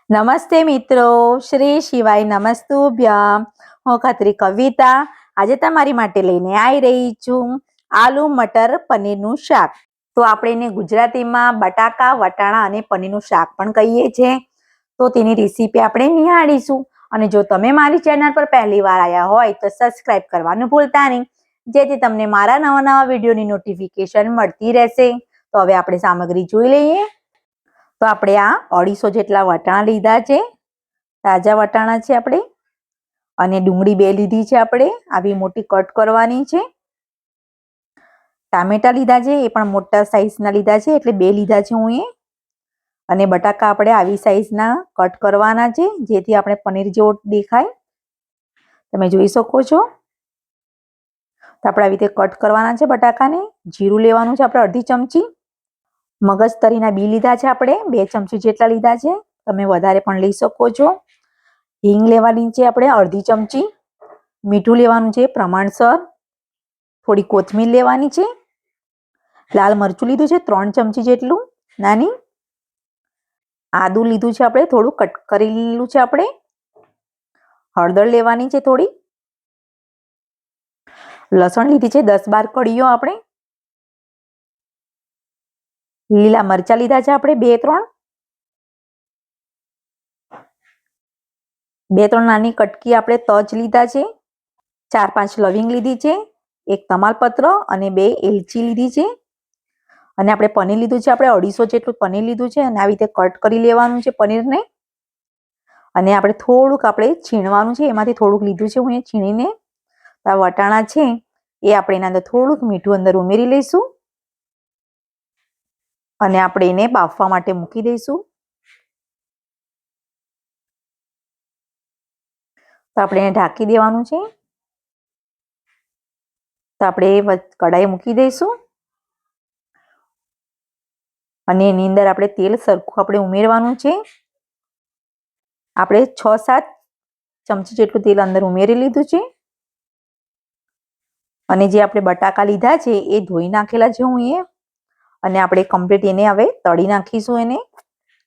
નમસ્તે મિત્રો, શ્રી શિવાય નમસ્તુભ્યમ. હું ખત્રી કવિતા આજે તમારી માટે લઈને આવી રહી છું આલુ મટર પનીરનું શાક. તો આપણે એને ગુજરાતીમાં બટાકા વટાણા અને પનીરનું શાક પણ કહીએ છીએ. તો તેની રેસીપી આપણે નિહાળીશું. અને જો તમે મારી ચેનલ પર પહેલી વાર આવ્યા હોય તો સબસ્ક્રાઇબ કરવાનું ભૂલતા નહીં, જેથી તમને મારા નવા વિડીયોની નોટિફિકેશન મળતી રહેશે. તો હવે આપણે સામગ્રી જોઈ લઈએ. તો આપણે આ 250 જેટલા વટાણા લીધા છે, તાજા વટાણા છે આપણે. અને ડુંગળી 2 લીધી છે આપણે, આવી મોટી કટ કરવાની છે. ટામેટા લીધા છે, એ પણ મોટા સાઈઝના લીધા છે, એટલે 2 લીધા છે હું એ. અને બટાકા આપણે આવી સાઈઝના કટ કરવાના છે, જેથી આપણે પનીર જેવો દેખાય. તમે જોઈ શકો છો. તો આપણે આવી રીતે કટ કરવાના છે બટાકાને. જીરું લેવાનું છે આપણે અડધી ચમચી. મગજતરીના બી લીધા છે આપણે 2 ચમચી જેટલા લીધા છે. તમે વધારે પણ લઈ શકો છો. હિંગ લેવાની છે આપણે અડધી ચમચી. મીઠું લેવાનું છે પ્રમાણસર. થોડી કોથમીર લેવાની છે. લાલ મરચું લીધું છે 3 ચમચી જેટલું નાની. આદું લીધું છે આપણે થોડું કટ કરી લીધું છે આપણે. હળદર લેવાની છે થોડી. લસણ લીધી છે 10-12 કળીઓ આપણે. લીલા મરચા લીધા છે આપણે 2-3. 2-3 નાની કટકી આપણે તજ લીધા છે. 4-5 લવિંગ લીધી છે. 1 તમાલપત્ર અને 2 એલચી લીધી છે. અને આપણે પનીર લીધું છે આપણે 250 જેટલું પનીર લીધું છે, અને આવી રીતે કટ કરી લેવાનું છે પનીરને. અને આપણે થોડુંક આપણે છીણવાનું છે, એમાંથી થોડુંક લીધું છે હું એ છીણીને. આ વટાણા છે એ આપણે એના અંદર થોડુંક મીઠું અંદર ઉમેરી લઈશું. અને આપણે એને બાફવા માટે મૂકી દઈશું. તો આપણે એને ઢાંકી દેવાનું છે. તો આપણે કઢાઈ મૂકી દઈશું. અને એની અંદર આપણે તેલ સરખું આપણે ઉમેરવાનું છે. આપણે 6-7 ચમચી જેટલું તેલ અંદર ઉમેરી લીધું છે. અને જે આપણે બટાકા લીધા છે એ ધોઈ નાખેલા છે હું એ. અને આપણે કમ્પ્લીટ એને હવે તળી નાખીશું એને.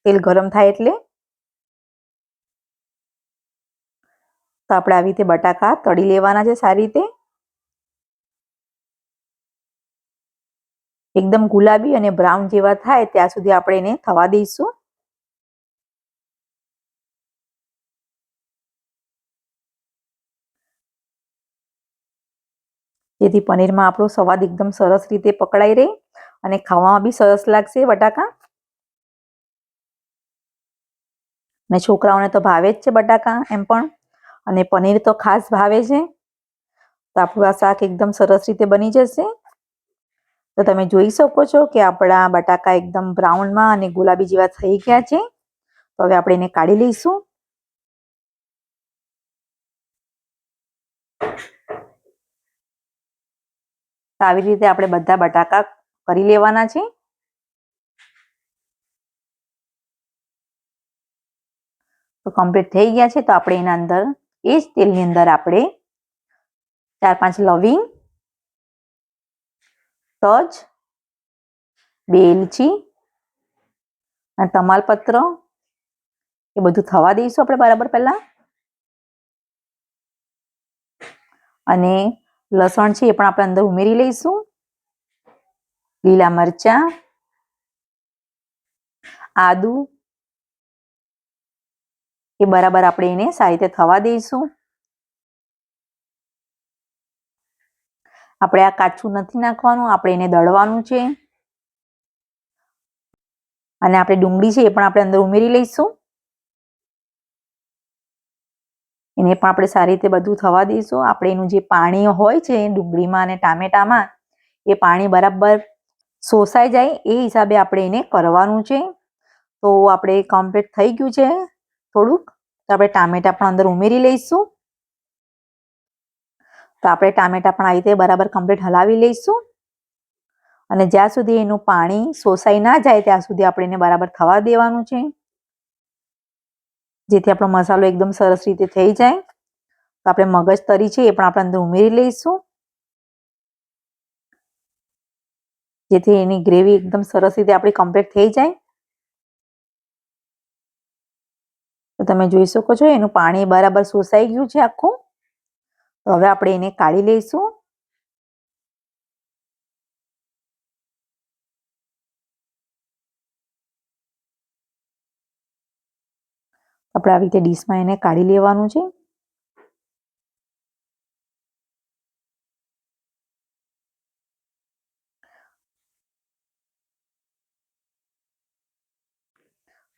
તેલ ગરમ થાય એટલે. તો આપણે આવી રીતે બટાકા તળી લેવાના છે સારી રીતે. એકદમ ગુલાબી અને બ્રાઉન જેવા થાય ત્યાં સુધી આપણે એને થવા દઈશું. જેથી પનીરમાં આપણો સ્વાદ એકદમ સરસ રીતે પકડાઈ રહે અને ખાવામાં બી સરસ લાગશે બટાકા. અને છોકરાઓને તો ભાવે જ છે બટાકા એમ પણ. અને પનીર તો ખાસ ભાવે છે. તો આપણું આ શાક એકદમ સરસ રીતે બની જશે. તો તમે જોઈ શકો છો કે આપણા બટાકા એકદમ બ્રાઉનમાં અને ગુલાબી જેવા થઈ ગયા છે. તો હવે આપણે એને કાઢી લઈશું. તો આવી રીતે આપણે બધા બટાકા કરી લેવાના છે. તો કમ્પ્લીટ થઈ ગયા છે. તો આપણે એના અંદર એ જ તેલની અંદર આપણે 4-5 લવિંગ, તજ, 2 એલચી અને તમાલપત્ર એ બધું થવા દઈશું આપણે બરાબર પહેલા. અને લસણ છે એ પણ આપણે અંદર ઉમેરી લઈશું. લીલા મરચા, આદુ એ બરાબર આપણે એને સારી રીતે થવા દઈશું. આપણે આ કાચું નથી નાખવાનું, આપણે એને દળવાનું છે. અને આપણે ડુંગળી છે એ પણ આપણે અંદર ઉમેરી લઈશું. એને પણ આપણે સારી રીતે બધું થવા દઈશું. આપણે એનું જે પાણી હોય છે ડુંગળીમાં અને ટામેટામાં, એ પાણી બરાબર શોષાઈ જાય એ હિસાબે આપણે એને કરવાનું છે. તો આપણે કમ્પ્લીટ થઈ ગયું છે થોડુંક. તો આપણે ટામેટા પણ અંદર ઉમેરી લઈશું. તો આપણે ટામેટા પણ આવી રીતે બરાબર કમ્પ્લીટ હલાવી લઈશું. અને જ્યાં સુધી એનું પાણી શોષાઈ ના જાય ત્યાં સુધી આપણે એને બરાબર થવા દેવાનું છે. જેથી આપણો મસાલો એકદમ સરસ રીતે થઈ જાય. તો આપણે મગજતરી છે એ પણ આપણે અંદર ઉમેરી લઈશું. જેથી એની ગ્રેવી એકદમ સરસ રીતે આપણી કમ્પ્લીટ થઈ જાય. તો તમે જોઈ શકો છો એનું પાણી બરાબર શોષાઈ ગયું છે આખું. તો હવે આપણે એને કાઢી લઈશું. આપણે આવી રીતે ડીશમાં એને કાઢી લેવાનું છે.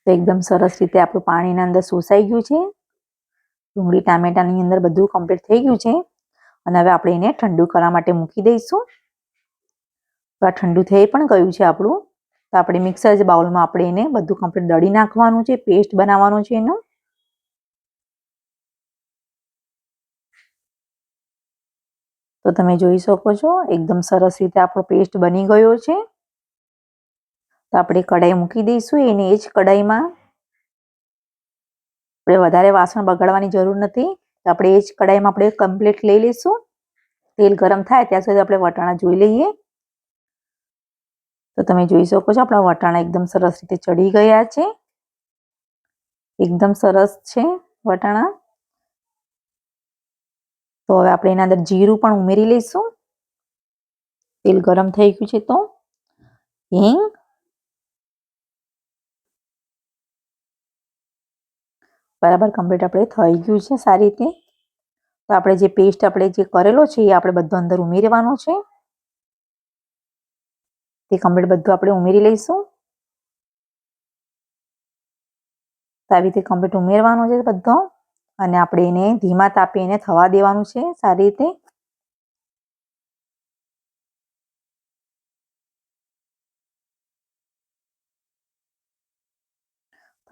તો એકદમ સરસ રીતે આપણું પાણીના અંદર શોષાઈ ગયું છે. ડુંગળી ટામેટાની અંદર બધું કમ્પ્લીટ થઈ ગયું છે. અને હવે આપણે એને ઠંડુ કરવા માટે મૂકી દઈશું. તો આ ઠંડુ થઈ પણ ગયું છે આપણું. તો આપણે મિક્સર બાઉલમાં આપણે એને બધું કમ્પ્લીટ દળી નાખવાનું છે, પેસ્ટ બનાવવાનો છે એનો. તો તમે જોઈ શકો છો એકદમ સરસ રીતે આપણો પેસ્ટ બની ગયો છે. તો આપણે કઢાઈ મૂકી દઈશું. એને એ જ કઢાઈમાં આપણે વધારે વાસણ બગાડવાની જરૂર નથી. તો આપણે એ જ કઢાઈમાં આપણે કમ્પ્લીટ લઈ લઈશું. તેલ ગરમ થાય ત્યાં સુધી આપણે વટાણા જોઈ લઈએ. તો તમે જોઈ શકો છો આપણા વટાણા એકદમ સરસ રીતે ચડી ગયા છે. એકદમ સરસ છે વટાણા. તો હવે આપણે એના અંદર જીરું પણ ઉમેરી લઈશું. તેલ ગરમ થઈ ગયું છે તો હિંગ, બરાબર કમ્પ્લીટ આપણે થઈ ગયું છે સારી રીતે. તો આપણે જે પેસ્ટ આપણે જે કરેલો છે એ આપણે બધો અંદર ઉમેરવાનો છે. તે કમ્પ્લીટ બધું આપણે ઉમેરી લઈશું. તો આવી રીતે કમ્પ્લીટ ઉમેરવાનો છે બધો. અને આપણે એને ધીમા તાપે એને થવા દેવાનું છે સારી રીતે.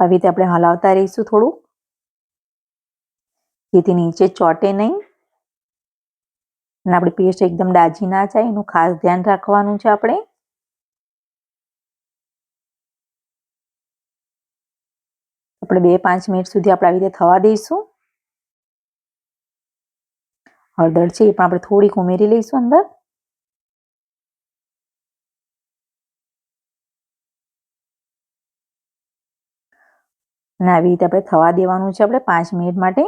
આવી રીતે આપણે હલાવતા રહીશું થોડું, જેથી નીચે ચોટે નહીં. અને આપણી પેસ્ટ એકદમ દાજી ના જાય એનું ખાસ ધ્યાન રાખવાનું છે આપણે. આપણે 2-5 મિનિટ સુધી આપણે આવી રીતે થવા દઈશું. હળદર છે એ પણ આપણે થોડીક ઉમેરી લઈશું અંદર. અને આવી રીતે આપણે થવા દેવાનું છે આપણે 5 મિનિટ માટે.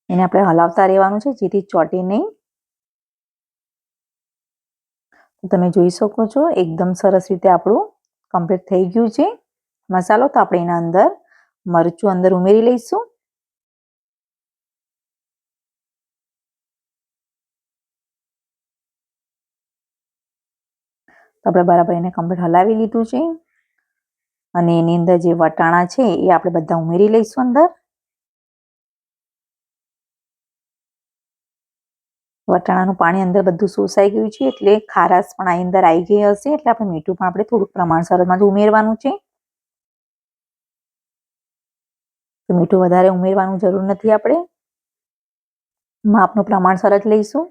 એને આપણે હલાવતા રહેવાનું છે જેથી ચોટે નહીં. તમે જોઈ શકો છો એકદમ સરસ રીતે આપણું કમ્પ્લીટ થઈ ગયું છે મસાલો. તો આપણે એના અંદર મરચું અંદર ઉમેરી લઈશું. તો આપણે બરાબર એને કમ્પ્લીટ હલાવી લીધું છે. અને એની અંદર જે વટાણા છે એ આપણે બધા ઉમેરી લઈશું અંદર. વટાણાનું પાણી અંદર બધું શોષાઈ ગયું છે એટલે ખારાશ પણ આ અંદર આવી ગઈ હશે. એટલે આપણે મીઠું પણ આપણે થોડુંક પ્રમાણસરમાં જ ઉમેરવાનું છે. તો મીઠું વધારે ઉમેરવાનું જરૂર નથી. આપણે માપનું પ્રમાણસર જ લઈશું.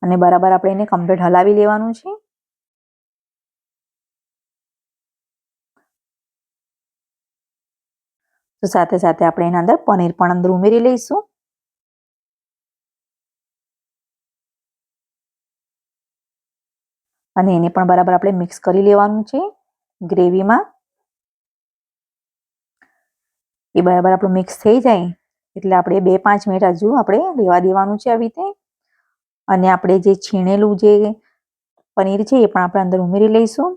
અને બરાબર આપણે એને કમ્પ્લીટ હલાવી લેવાનું છે. તો સાથે સાથે આપણે એના અંદર પનીર પણ અંદર ઉમેરી લઈશું. અને એને પણ બરાબર આપણે મિક્સ કરી લેવાનું છે ગ્રેવીમાં. એ બરાબર આપણું મિક્સ થઈ જાય એટલે આપણે 2-5 મિનિટ હજુ આપણે રહેવા દેવાનું છે આવી રીતે. અને આપણે જે છીણેલું જે પનીર છે એ પણ આપણે અંદર ઉમેરી લઈશું,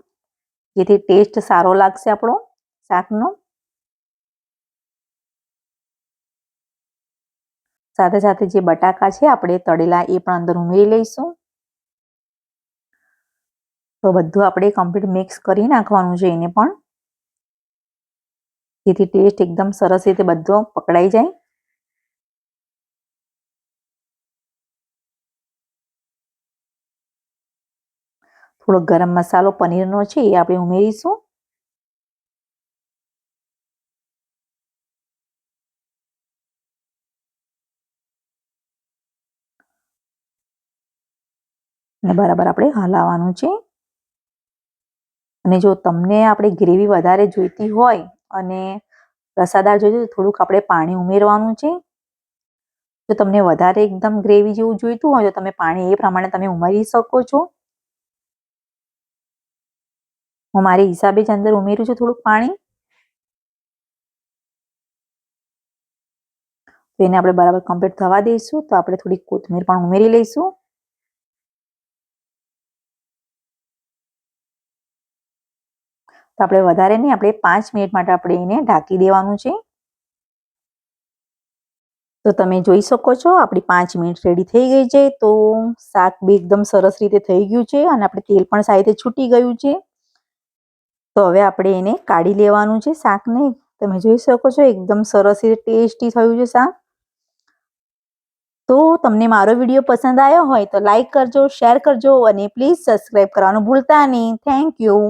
જેથી ટેસ્ટ સારો લાગશે આપણો શાકનો. સાથે સાથે જે બટાકા છે આપણે તળેલા એ પણ અંદર ઉમેરી લઈશું. તો બધું આપણે કમ્પ્લીટ મિક્સ કરી નાખવાનું છે એને પણ, જેથી ટેસ્ટ એકદમ સરસ રીતે બધો પકડાઈ જાય. થોડો ગરમ મસાલો પનીરનો છે એ આપણે ઉમેરીશું. અને બરાબર આપણે હલાવવાનું છે. અને જો તમને આપણે ગ્રેવી વધારે જોઈતી હોય અને રસાદાર જોઈતું હોય તો થોડુંક આપણે પાણી ઉમેરવાનું છે. જો તમને વધારે એકદમ ગ્રેવી જેવું જોઈતું હોય તો તમે પાણી એ પ્રમાણે તમે ઉમેરી શકો છો. હું મારી હિસાબે જ અંદર ઉમેરું છું થોડુંક પાણી. તો એને આપણે બરાબર કમ્પ્લીટ થવા દઈશું. તો આપણે થોડી કોથમીર પણ ઉમેરી લઈશું. તો આપણે વધારે નહીં, આપણે 5 મિનિટ માટે આપણે એને ઢાંકી દેવાનું છે. તો તમે જોઈ શકો છો આપણી 5 મિનિટ રેડી થઈ ગઈ છે. તો શાક બી એકદમ સરસ રીતે થઈ ગયું છે અને આપણે તેલ પણ સારી રીતે છૂટી ગયું છે. તો હવે આપણે એને કાઢી લેવાનું છે શાકને. તમે જોઈ શકો છો એકદમ સરસ રીતે ટેસ્ટી થયું છે શાક. તો તમને મારો વિડીયો પસંદ આવ્યો હોય તો લાઈક કરજો, શેર કરજો અને પ્લીઝ સબસ્ક્રાઈબ કરવાનું ભૂલતા નહીં. Thank you.